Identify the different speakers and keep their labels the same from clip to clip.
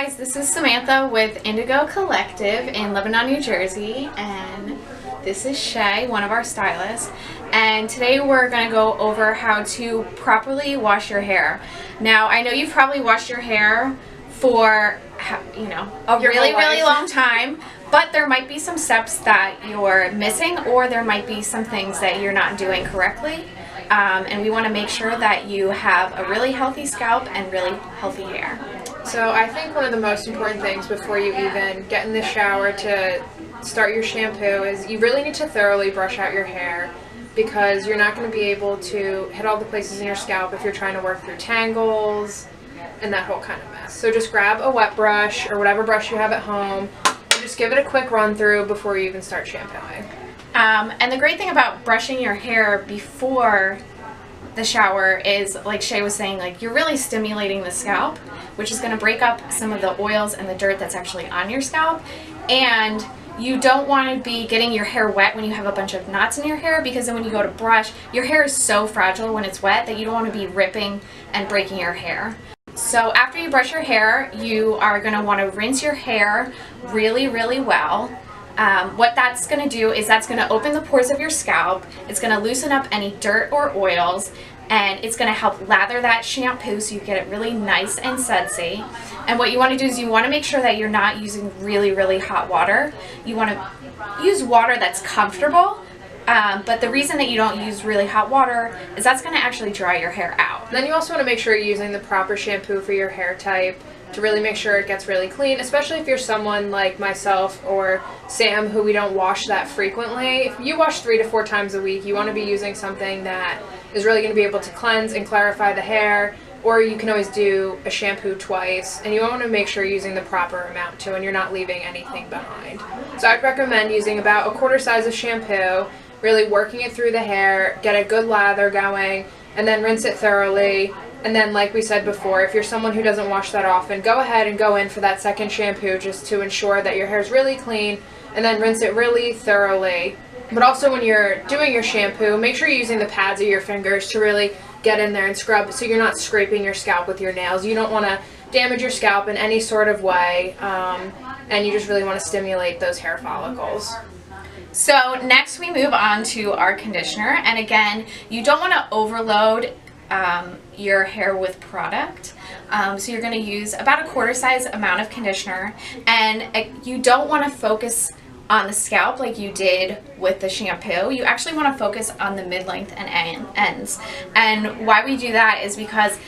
Speaker 1: guys, this is Samantha with Indigo Collective in Lebanon, New Jersey, and this is Shay, one of our stylists, and today we're going to go over how to properly wash your hair. Now, I know you've probably washed your hair for, a really long time, but there might be some steps that you're missing, or there might be some things that you're not doing correctly. And we want to make sure that you have a really healthy scalp and really healthy hair.
Speaker 2: So I think one of the most important things before you even get in the shower to start your shampoo is you really need to thoroughly brush out your hair, because you're not going to be able to hit all the places in your scalp if you're trying to work through tangles and that whole kind of mess. So just grab a wet brush or whatever brush you have at home and just give it a quick run through before you even start shampooing.
Speaker 1: And the great thing about brushing your hair before the shower is, like Shay was saying, like you're really stimulating the scalp, which is going to break up some of the oils and the dirt that's actually on your scalp. And you don't want to be getting your hair wet when you have a bunch of knots in your hair, because then when you go to brush, your hair is so fragile when it's wet that you don't want to be ripping and breaking your hair. So after you brush your hair, you are going to want to rinse your hair really well. What that's going to do is that's going to open the pores of your scalp, it's going to loosen up any dirt or oils, and it's going to help lather that shampoo so you get it really nice and sudsy. And what you want to do is you want to make sure that you're not using really hot water. You want to use water that's comfortable, but the reason that you don't use really hot water is that's going to actually dry your hair out.
Speaker 2: Then you also want to make sure you're using the proper shampoo for your hair type to really make sure it gets really clean, especially if you're someone like myself or Sam who we don't wash that frequently. If you wash 3 to 4 times a week, you want to be using something that is really going to be able to cleanse and clarify the hair, or you can always do a shampoo twice, and you want to make sure you're using the proper amount too and you're not leaving anything behind. So I'd recommend using about a quarter size of shampoo, really working it through the hair, get a good lather going, and then rinse it thoroughly. And then, like we said before, if you're someone who doesn't wash that often, go ahead and go in for that second shampoo just to ensure that your hair is really clean, and then rinse it really thoroughly. But also when you're doing your shampoo, make sure you're using the pads of your fingers to really get in there and scrub so you're not scraping your scalp with your nails. You don't want to damage your scalp in any sort of way, and you just really want to stimulate those hair follicles.
Speaker 1: So next we move on to our conditioner, and again, you don't want to overload your hair with product. So you're going to use about a quarter size amount of conditioner, and you don't want to focus on the scalp like you did with the shampoo. You actually want to focus on the mid-length and ends. And why we do that is because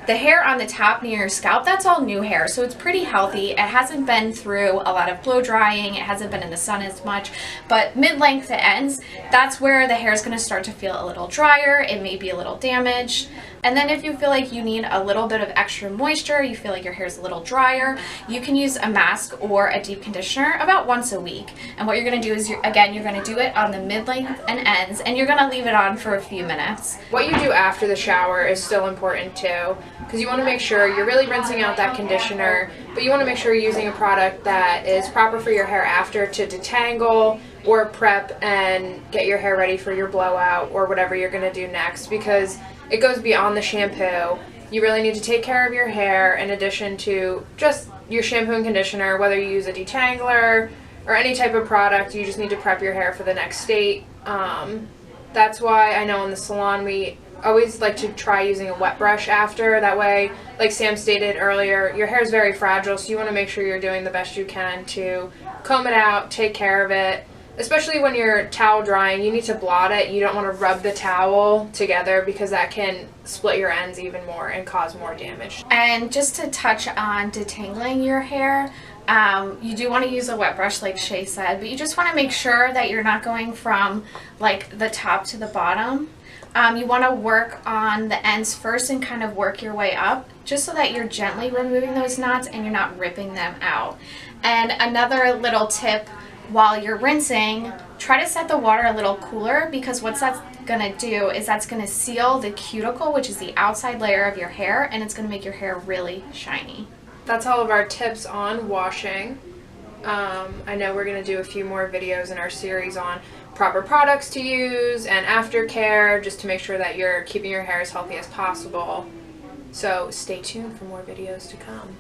Speaker 1: the hair on the top near your scalp, that's all new hair, so it's pretty healthy. It hasn't been through a lot of blow drying, it hasn't been in the sun as much, but mid-length to ends, that's where the hair is going to start to feel a little drier, it may be a little damaged. And then if you feel like you need a little bit of extra moisture, you feel like your hair is a little drier, you can use a mask or a deep conditioner about once a week. And what you're going to do is, you're going to do it on the mid-length and ends, and you're going to leave it on for a few minutes.
Speaker 2: What you do after the shower is still important too, because you want to make sure you're really rinsing out that conditioner, but you want to make sure you're using a product that is proper for your hair after to detangle or prep and get your hair ready for your blowout or whatever you're going to do next, because it goes beyond the shampoo. You really need to take care of your hair in addition to just your shampoo and conditioner. Whether you use a detangler or any type of product, you just need to prep your hair for the next state. That's why I know in the salon we always like to try using a wet brush after. That way, like Sam stated earlier, your hair is very fragile, so you want to make sure you're doing the best you can to comb it out, take care of it. Especially when you're towel drying, you need to blot it. You don't want to rub the towel together, because that can split your ends even more and cause more damage.
Speaker 1: And just to touch on detangling your hair, you do want to use a wet brush like Shay said, but you just want to make sure that you're not going from like the top to the bottom. You want to work on the ends first and kind of work your way up, just so that you're gently removing those knots and you're not ripping them out. And another little tip, while you're rinsing, try to set the water a little cooler, because what that's going to do is that's going to seal the cuticle, which is the outside layer of your hair, and it's going to make your hair really shiny.
Speaker 2: That's all of our tips on washing. I know we're going to do a few more videos in our series on proper products to use and aftercare, just to make sure that you're keeping your hair as healthy as possible. So stay tuned for more videos to come.